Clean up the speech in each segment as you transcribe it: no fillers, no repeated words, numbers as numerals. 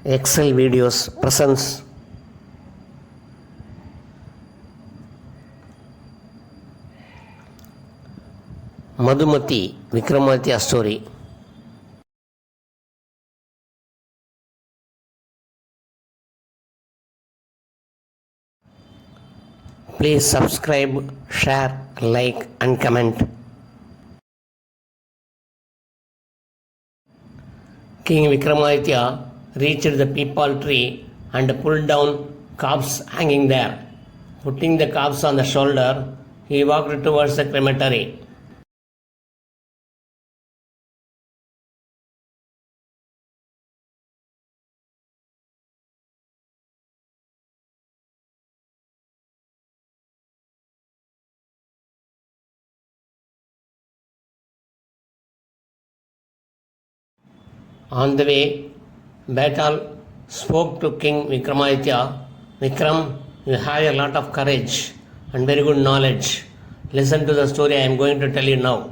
Excel Videos presents Madhumathi Vikramaditya story. Please subscribe, share, like and comment. King Vikramaditya reached the peepal tree and pulled down corpse hanging there. Putting the corpse on the shoulder, he walked towards the crematory. On the way, Betal spoke to King Vikramaditya. Vikram, you have a lot of courage and very good knowledge. Listen to the story I am going to tell you now.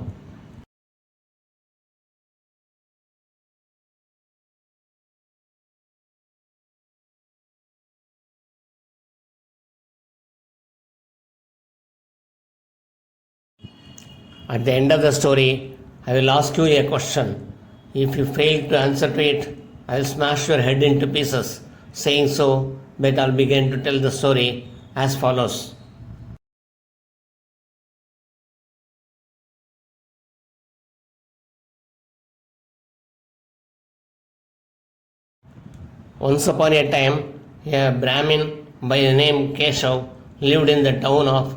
At the end of the story, I will ask you a question. If you fail to answer to it, I will smash your head into pieces. Saying so, Betal began to tell the story as follows. Once upon a time, a Brahmin by the name Keshav lived in the town of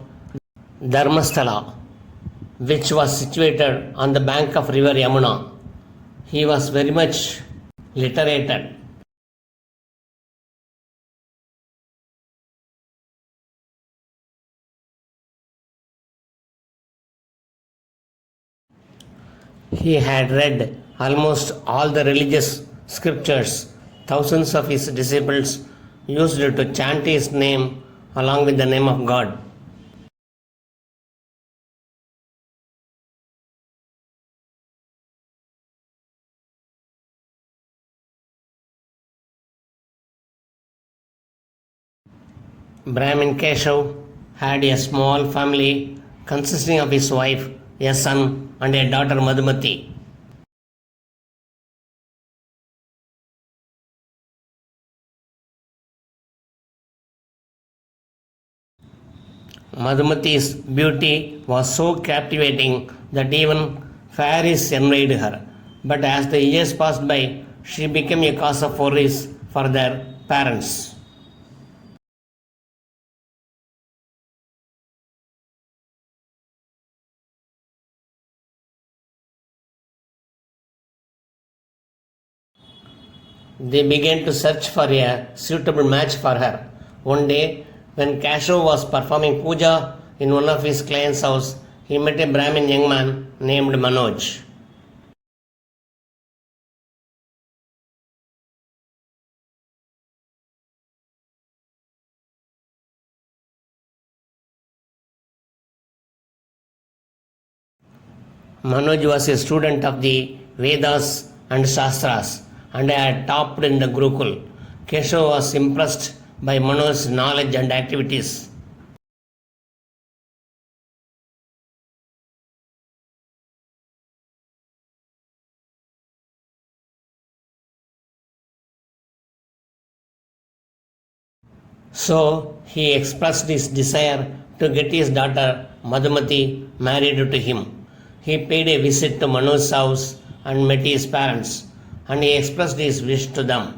Dharmasthala, which was situated on the bank of river Yamuna. He was very much literated. He had read almost all the religious scriptures. Thousands of his disciples used to chant his name along with the name of God. Brahmin Keshav had a small family consisting of his wife, a son, and a daughter Madhumathi. Madhumathi's beauty was so captivating that even fairies envied her. But as the years passed by, she became a cause of worries for their parents. They began to search for a suitable match for her. One day, when Keshav was performing puja in one of his client's house, he met a Brahmin young man named Manoj. Manoj was a student of the Vedas and Shastras and had topped in the Gurukul. Keshav was impressed by Manoj's knowledge and activities. So he expressed his desire to get his daughter Madhumathi married to him. He paid a visit to Manoj's house and met his parents, and he expressed his wish to them.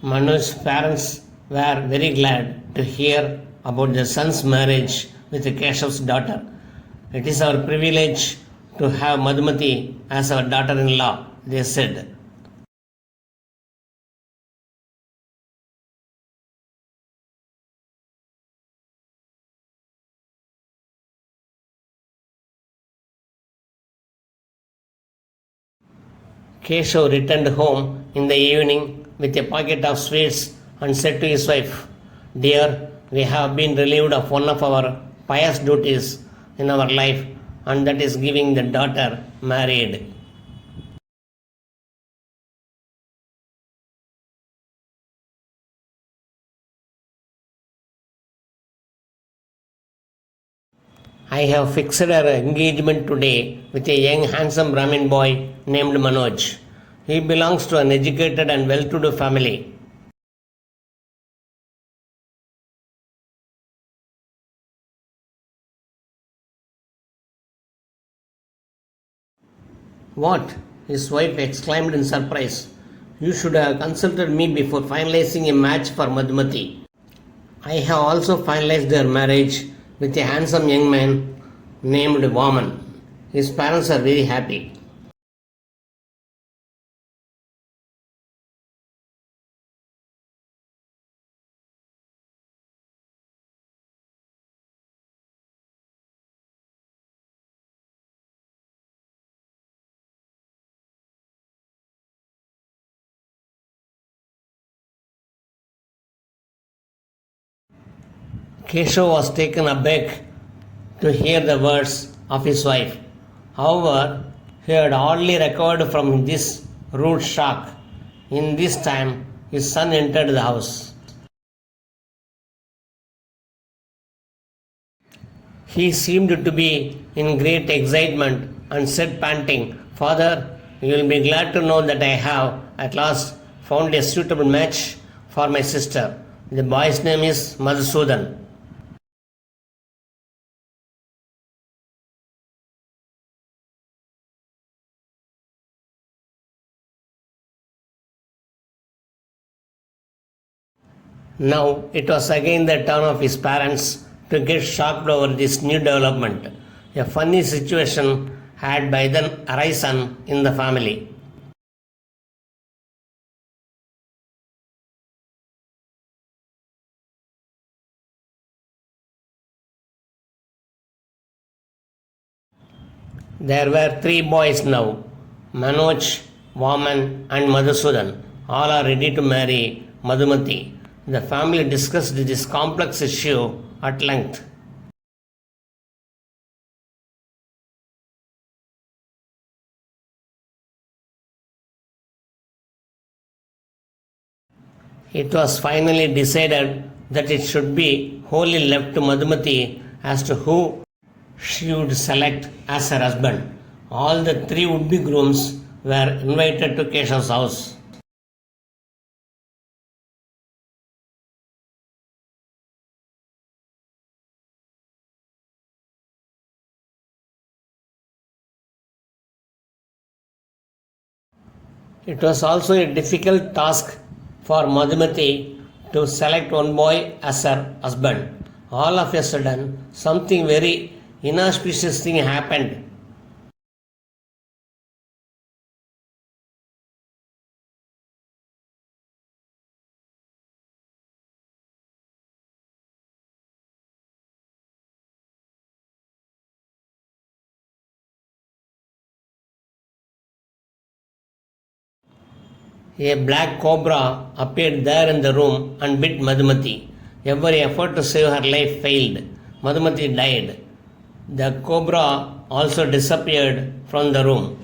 Manoj's parents were very glad to hear about their son's marriage with Keshav's daughter. It is our privilege to have Madhumathi as our daughter-in-law, they said. Keshav returned home in the evening with a packet of sweets and said to his wife, "Dear, we have been relieved of one of our pious duties in our life, and that is giving the daughter married." I have fixed our engagement today with a young handsome Brahmin boy named Manoj. He belongs to an educated and well-to-do family. What? His wife exclaimed in surprise. You should have consulted me before finalizing a match for Madhumathi. I have also finalized their marriage with a handsome young man named Vaman. His parents are very happy. Keshav was taken aback to hear the words of his wife. However, he had hardly recovered from this rude shock. In this time, his son entered the house. He seemed to be in great excitement and said, panting, Father, you will be glad to know that I have at last found a suitable match for my sister. The boy's name is Madhusudan. Now it was again the turn of his parents to get shocked over this new development. A funny situation had by then arisen in the family. There were three boys now, Manoj, Vaman and Madhusudan. All are ready to marry Madhumathi. The family discussed this complex issue at length. It was finally decided that it should be wholly left to Madhumathi as to who she would select as her husband. All the three would-be grooms were invited to Keshav's house. It was also a difficult task for Madhumathi to select one boy as her husband. All of a sudden, something very inauspicious thing happened. A black cobra appeared there in the room and bit Madhumathi. Every effort to save her life failed. Madhumathi died. The cobra also disappeared from the room.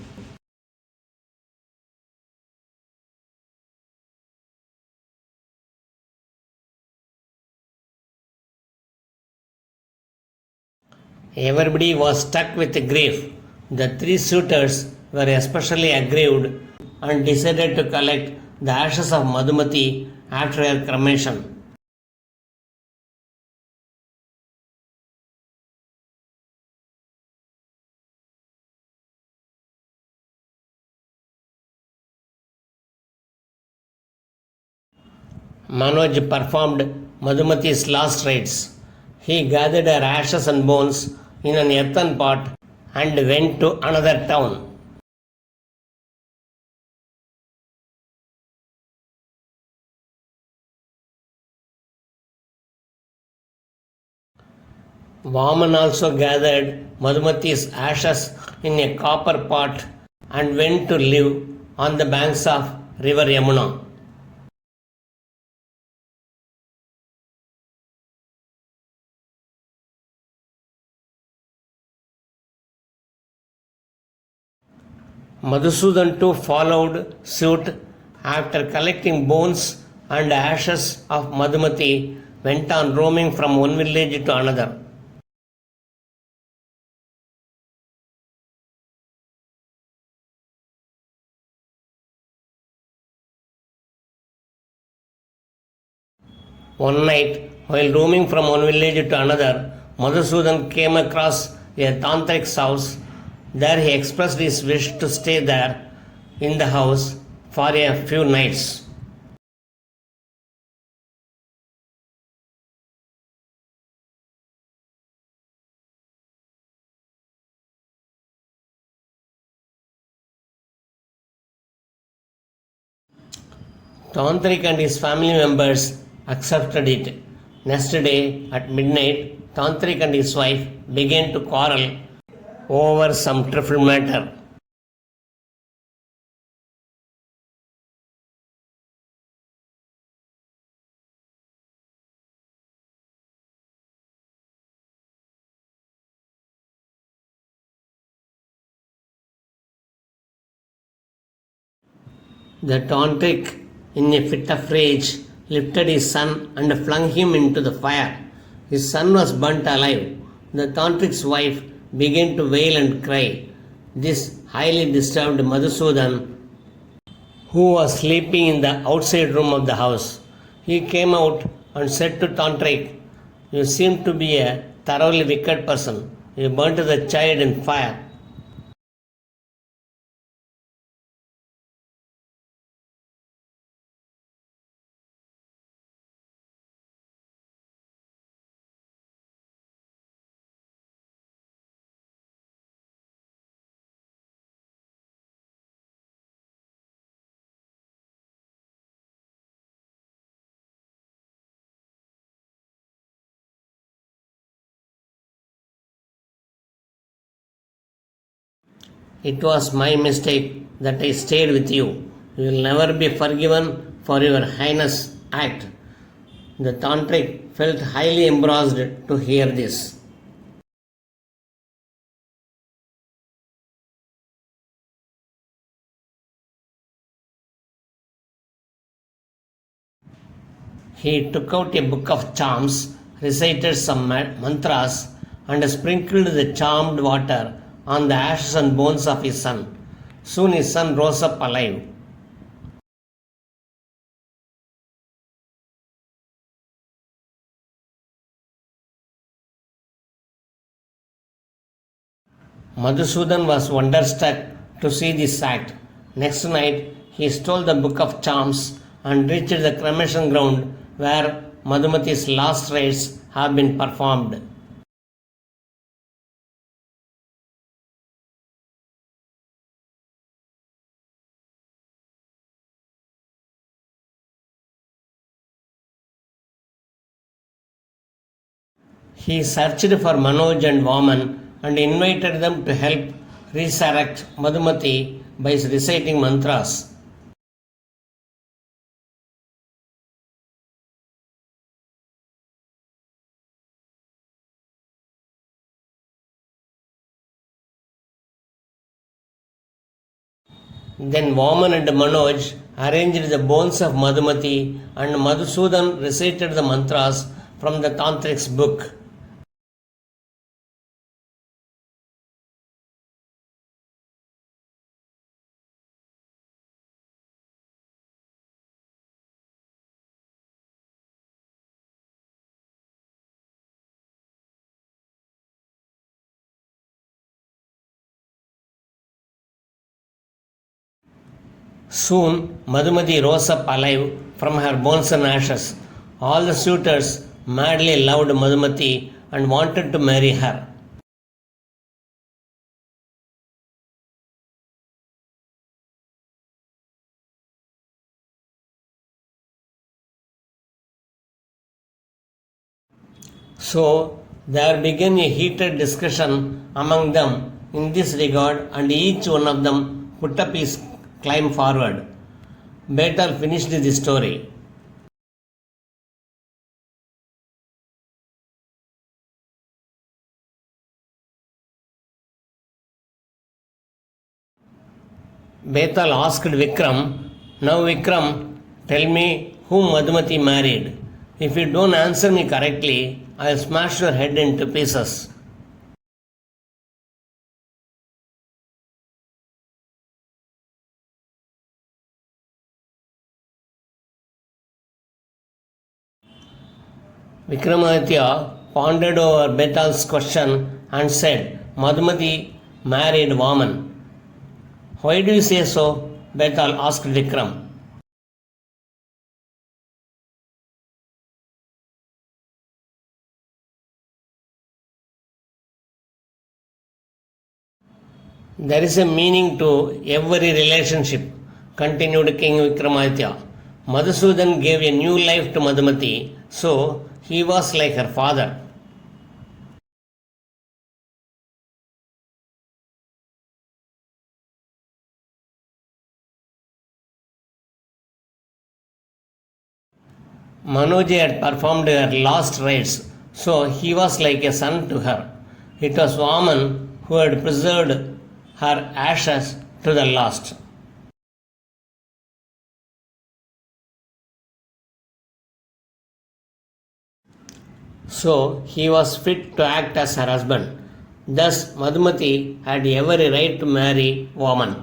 Everybody was struck with grief. The three suitors were especially aggrieved and decided to collect the ashes of Madhumathi after her cremation. Manoj performed Madhumathi's last rites. He gathered her ashes and bones in an earthen pot and went to another town. Vaman also gathered Madhumathi's ashes in a copper pot and went to live on the banks of river Yamuna. Madhusudan too followed suit. After collecting bones and ashes of Madhumathi, went on roaming from one village to another. One night, while roaming from one village to another, Madhusudan came across a tantric's house. There he expressed his wish to stay there in the house for a few nights. Tantric and his family members accepted it. Next day, at midnight, Tantric and his wife began to quarrel over some trifle matter. The tantric, in a fit of rage, lifted his son and flung him into the fire. His son was burnt alive. The tantric's wife began to wail and cry. This highly disturbed Madhusudan, who was sleeping in the outside room of the house. He came out and said to Tantric, "You seem to be a thoroughly wicked person. You burnt the child in fire." "It was my mistake that I stayed with you. You will never be forgiven for your heinous act." The tantric felt highly embarrassed to hear this. He took out a book of charms, recited some mantras, and sprinkled the charmed water on the ashes and bones of his son. Soon his son rose up alive. Madhusudan was wonderstruck to see this act. Next night, he stole the book of charms and reached the cremation ground where Madhumati's last rites have been performed. He searched for Manoj and Vaman and invited them to help resurrect Madhumati by reciting mantras. Then Vaman and Manoj arranged the bones of Madhumati and Madhusudan recited the mantras from the Tantric's book. Soon Madhumati rose up alive from her bones and ashes. All the suitors madly loved Madhumati and wanted to marry her. So there began a heated discussion among them in this regard, and each one of them put up his climb forward. Betal finished the story. Betal asked Vikram, "Now Vikram, tell me whom Madhumathi married. If you don't answer me correctly, I'll smash your head into pieces." Vikramaditya pondered over Betal's question and said, "Madhumathi married Vaman." "Why do you say so?" Betal asked Vikram. "There is a meaning to every relationship," continued King Vikramaditya. "Madhusudan gave a new life to Madhumati, so he was like her father." Manoji had performed her last rites, so he was like a son to her. It was Vaman who had preserved her ashes to the last. So he was fit to act as her husband. Thus, Madhumati had every right to marry Vaman.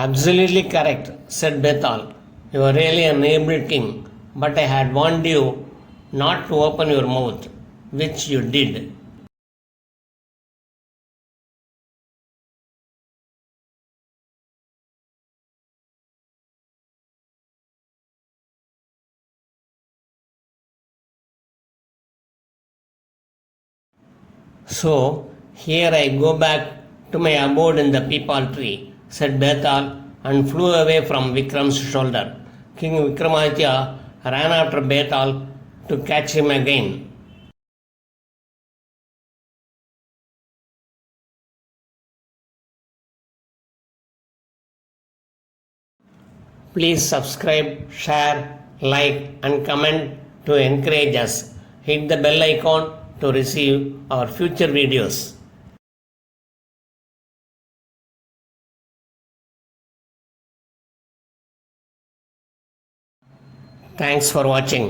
"Absolutely correct," said Bethal. "You are really an able king, but I had warned you not to open your mouth, which you did." "So here I go back to my abode in the peepal tree," said Bethal, and flew away from Vikram's shoulder. King Vikramaditya ran after Bethal to catch him again. Please subscribe, share, like, and comment to encourage us. Hit the bell icon to receive our future videos. Thanks for watching.